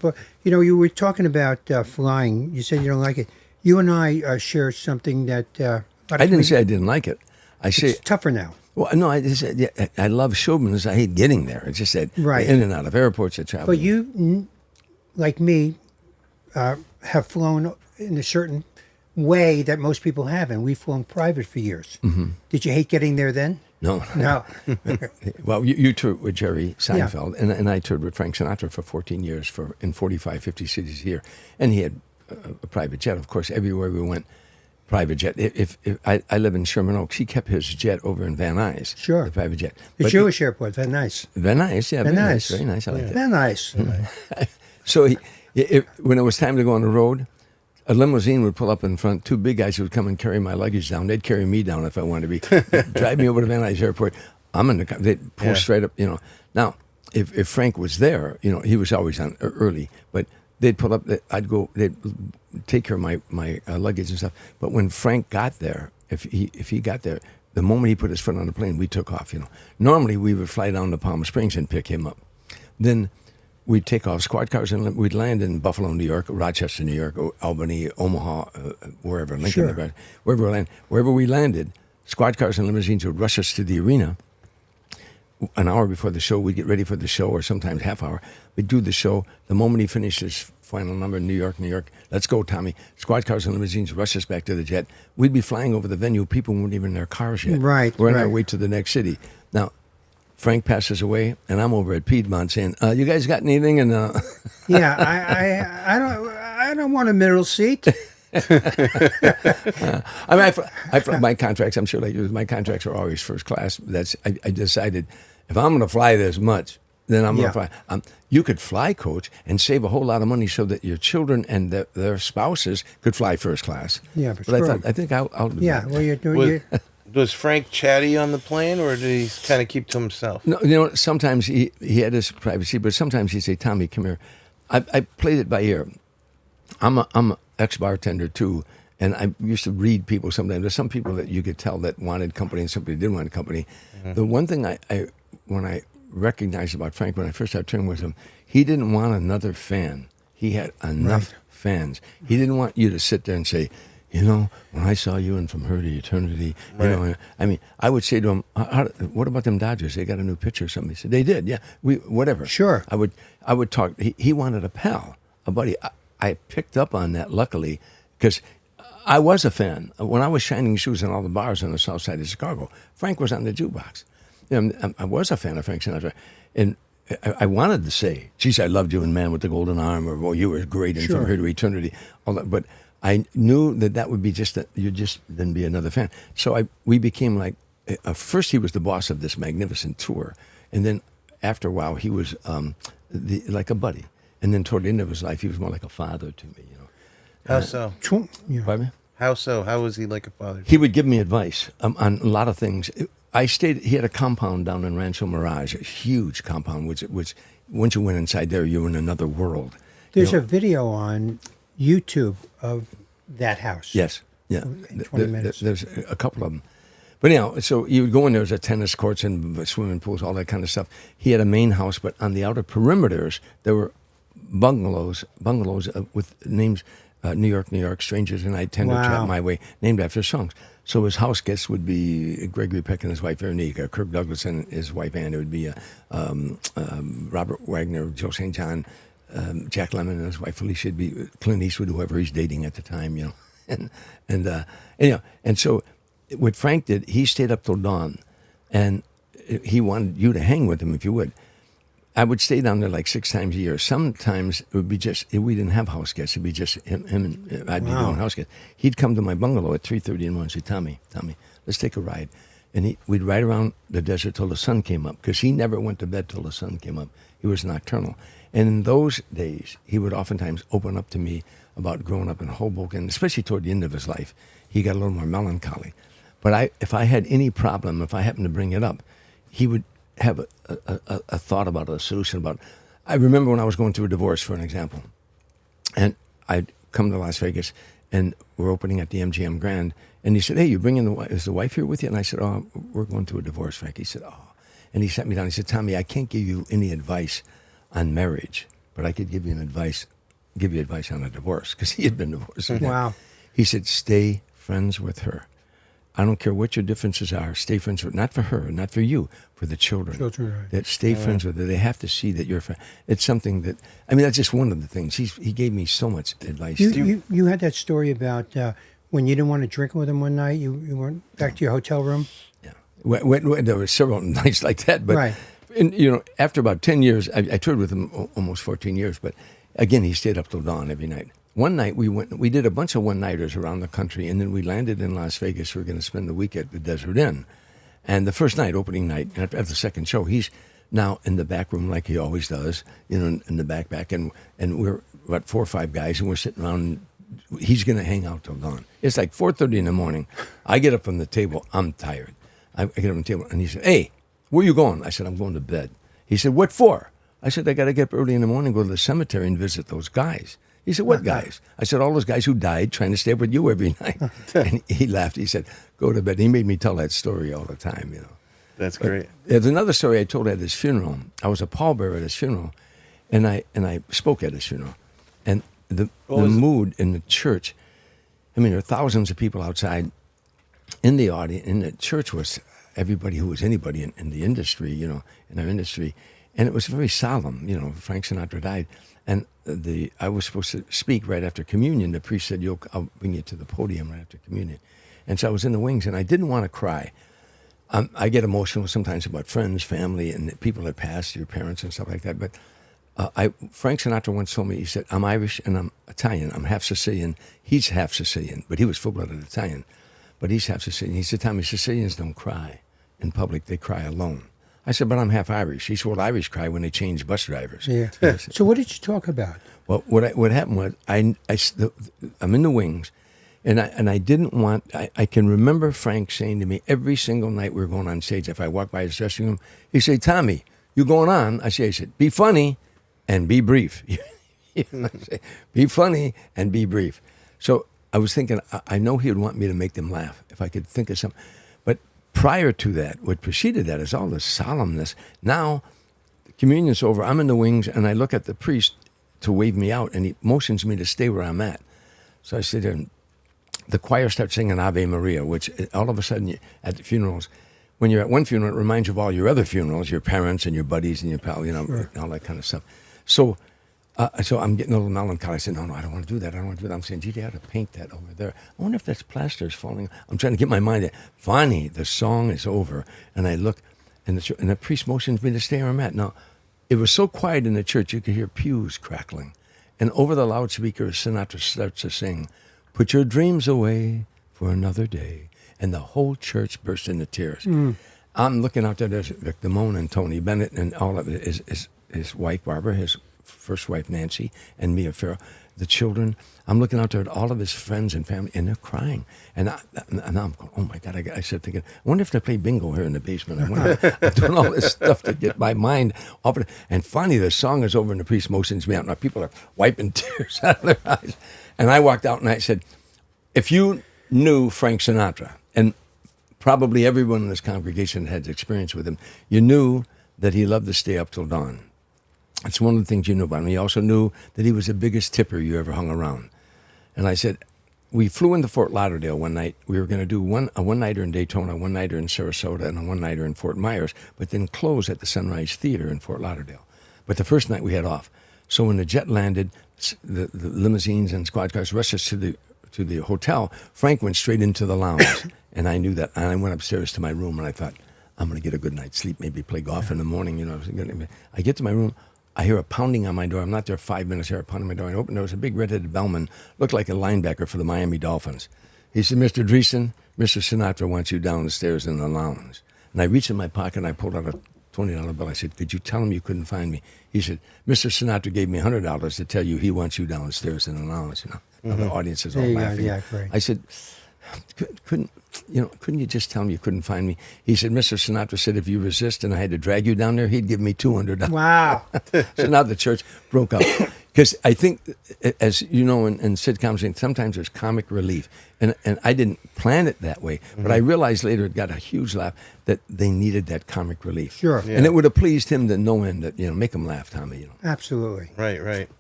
But, you were talking about flying. You said you don't like it. You and I share something that... I didn't say I didn't like it. I say... It's tougher now. Well, no, I just said, yeah, I love show business. I hate getting there. It's just that Right. in and out of airports, I travel. But you, like me, have flown in a certain way that most people haven't. We've flown private for years. Mm-hmm. Did you hate getting there then? No. No. Well, you toured with Jerry Seinfeld, and I toured with Frank Sinatra for 14 years in 45, 50 cities here. And he had a private jet, of course, everywhere we went. Private jet. If I live in Sherman Oaks, he kept his jet over in Van Nuys. Sure. The private jet. The Jewish airport, Van Nuys. Van Nuys, yeah. Van Nuys. Very nice. I like that. Van Nuys. So when it was time to go on the road, a limousine would pull up in front. Two big guys would come and carry my luggage down. They'd carry me down if I wanted to be. Drive me over to Van Nuys Airport. I'm in the car. They'd pull straight up, Now, if Frank was there, he was always on early, but they'd pull up. They'd take care of my luggage and stuff. But when Frank got there, if he got there, the moment he put his foot on the plane, we took off. Normally we would fly down to Palm Springs and pick him up. Then we'd take off squad cars and we'd land in Buffalo, New York, Rochester, New York, Albany, Omaha, wherever, Lincoln, Sure. wherever we landed. Squad cars and limousines would rush us to the arena. An hour before the show, we'd get ready for the show, or sometimes half hour. We'd do the show. The moment he finished his final number, New York, let's go, Tommy. Squad cars and limousines rush us back to the jet. We'd be flying over the venue. People weren't even in their cars yet. Right, We're on our right. way to the next city. Now, Frank passes away, and I'm over at Piedmont saying, you guys got anything? And Yeah, I don't want a middle seat. my contracts, I'm sure like yours, my contracts are always first class. I decided if I'm going to fly this much, then I'm going to fly. You could fly coach and save a whole lot of money so that your children and their spouses could fly first class. Yeah, but I think I'll do Yeah, that. well, you're doing... Was Frank chatty on the plane, or did he kind of keep to himself? No, sometimes he had his privacy, but sometimes he'd say, Tommy, come here. I played it by ear. I'm an ex-bartender, too, and I used to read people sometimes. There's some people that you could tell that wanted company and some people didn't want company. Mm-hmm. The one thing when I recognized about Frank when I first started touring with him, he didn't want another fan. He had enough fans. He didn't want you to sit there and say, when I saw you in From Her to Eternity, I would say to him, what about them Dodgers? They got a new pitcher or something. He said, they did, yeah, whatever. Sure. I would talk. He wanted a pal, a buddy. I picked up on that, luckily, because I was a fan. When I was shining shoes in all the bars on the south side of Chicago, Frank was on the jukebox. I was a fan of Frank Sinatra. And I wanted to say, geez, I loved you in Man with the Golden Arm, or, well, you were great in From Here to Eternity, all that. But I knew that would be just that you'd just then be another fan. So we became like, first he was the boss of this magnificent tour. And then after a while, he was like a buddy. And then toward the end of his life, he was more like a father to me. How so? Pardon me? How so? How was he like a father? He would give me advice on a lot of things. He had a compound down in Rancho Mirage, a huge compound, which once you went inside there, you were in another world. There's a video on YouTube of that house. Yes. Yeah. 20 minutes. There's a couple of them. But anyhow, so you would go in, there was a tennis courts and swimming pools, all that kind of stuff. He had a main house, but on the outer perimeters, there were bungalows with names, New York, Strangers, and I Tender Chat My Way, named after songs. So his house guests would be Gregory Peck and his wife Veronique, Kirk Douglas and his wife Ann. It would be Robert Wagner, Joe St. John, Jack Lemmon and his wife Felicia. It'd be Clint Eastwood, whoever he's dating at the time, And so what Frank did, he stayed up till dawn, and he wanted you to hang with him if you would. I would stay down there like 6 times a year. Sometimes it would be we didn't have house guests. It'd be just him and I'd be doing house guests. He'd come to my bungalow at 3:30 in the morning and say, Tommy, let's take a ride. And we'd ride around the desert till the sun came up, because he never went to bed till the sun came up. He was nocturnal. And in those days, he would oftentimes open up to me about growing up in Hoboken, especially toward the end of his life. He got a little more melancholy. But if I had any problem, if I happened to bring it up, he would have a thought about it, a solution about it. I remember when I was going through a divorce, for an example, and I'd come to Las Vegas, and we're opening at the MGM Grand, and he said, hey, you bringing is the wife here with you? And I said, oh, we're going through a divorce, Frank. He said, oh. And he sat me down. He said, Tommy, I can't give you any advice on marriage. but I could give you advice on a divorce, because he had been divorced. Wow. He said, stay friends with her. I don't care what your differences are. Stay friends with her. Not for her, not for you, for the children. Children, right. That stay friends with her. They have to see that you're a friend. It's something that, I mean, that's just one of the things. He gave me so much advice. You had that story about when you didn't want to drink with him one night, you went back to your hotel room? Yeah. There were several nights like that. But, Right. and, after about 10 years, I toured with him almost 14 years. But again, he stayed up till dawn every night. One night we did a bunch of one-nighters around the country, and then we landed in Las Vegas. We were going to spend the week at the Desert Inn. And the first night, opening night, after the second show, he's now in the back room like he always does, in the back. And we're about 4 or 5 guys, and we're sitting around. He's going to hang out till dawn. It's like 4:30 in the morning. I get up from the table. I'm tired. I get up from the table, and he said, hey, where you going? I said, I'm going to bed. He said, what for? I said, I got to get up early in the morning, go to the cemetery and visit those guys. He said, what guys? I said, all those guys who died trying to stay up with you every night. And he laughed. He said, go to bed. He made me tell that story all the time, That's great. There's another story I told at his funeral. I was a pallbearer at his funeral, and I spoke at his funeral. And the mood in the church, I mean, there are thousands of people outside in the audience. In the church was everybody who was anybody in the industry, in our industry. And it was very solemn. Frank Sinatra died. And I was supposed to speak right after communion. The priest said, I'll bring you to the podium right after communion. And so I was in the wings, and I didn't want to cry. I get emotional sometimes about friends, family, and people that passed, your parents and stuff like that. But Frank Sinatra once told me, he said, I'm Irish and I'm Italian. I'm half Sicilian. He's half Sicilian, but he was full-blooded Italian. But he's half Sicilian. He said, Tommy, Sicilians don't cry in public. They cry alone. I said, but I'm half Irish. He said, well, Irish cry when they change bus drivers. Yeah. So what did you talk about? Well, what happened was I'm in the wings, and I didn't want. I can remember Frank saying to me every single night we were going on stage. If I walked by his dressing room, he'd say, Tommy, you going on? I said, be funny and be brief. Be funny and be brief. So I was thinking, I know he would want me to make them laugh if I could think of something. But prior to that, what preceded that is all the solemnness. Now, the communion's over. I'm in the wings, and I look at the priest to wave me out, and he motions me to stay where I'm at. So I sit there, and the choir starts singing Ave Maria, which all of a sudden, at the funerals, when you're at one funeral, it reminds you of all your other funerals, your parents and your buddies and your pal, Sure. all that kind of stuff. So I'm getting a little melancholy. I said, no, I don't want to do that. I don't want to do that. I'm saying, gee, they ought to paint that over there. I wonder if that's plaster is falling. I'm trying to get my mind. Finally, the song is over, and I look, and the priest motions me to stay where I'm at. Now, it was so quiet in the church, you could hear pews crackling. And over the loudspeaker, Sinatra starts to sing, put your dreams away for another day. And the whole church burst into tears. I'm looking out there, there's Vic Damone and Tony Bennett and all of it, his wife, Barbara, his first wife, Nancy, and Mia Farrow, the children. I'm looking out there at all of his friends and family, and they're crying. And I'm going, oh my God, I started thinking, I wonder if they play bingo here in the basement. I wonder, I'm doing all this stuff to get my mind off it. And finally, the song is over, and the priest motions me out. Now, people are wiping tears out of their eyes. And I walked out, and I said, if you knew Frank Sinatra, and probably everyone in this congregation had experience with him, you knew that he loved to stay up till dawn. That's one of the things you knew about him. You also knew that he was the biggest tipper you ever hung around. And I said, we flew into Fort Lauderdale one night. We were going to do a one-nighter in Daytona, a one-nighter in Sarasota, and a one-nighter in Fort Myers, but then close at the Sunrise Theater in Fort Lauderdale. But the first night we had off. So when the jet landed, the limousines and squad cars rushed us to the hotel. Frank went straight into the lounge, and I knew that. And I went upstairs to my room, and I thought, I'm going to get a good night's sleep, maybe play golf in the morning. I get to my room. I hear a pounding on my door. I'm not there 5 minutes. I hear a pounding on my door. I open. There was a big red-headed bellman, looked like a linebacker for the Miami Dolphins. He said, Mr. Dreesen, Mr. Sinatra wants you down the stairs in the lounge. And I reached in my pocket, and I pulled out a $20 bill. I said, could you tell him you couldn't find me? He said, Mr. Sinatra gave me $100 to tell you he wants you downstairs in the lounge. The audience is all laughing. Yeah, great. I said, couldn't you just tell him you couldn't find me? He said, Mr. Sinatra said if you resist and I had to drag you down there, he'd give me $200. Wow. So now the church broke up. Because I think, as you know, in sitcoms, sometimes there's comic relief. And I didn't plan it that way, but I realized later it got a huge laugh that they needed that comic relief. Sure. Yeah. And it would have pleased him to no end that, make him laugh, Tommy. Absolutely. Right, right.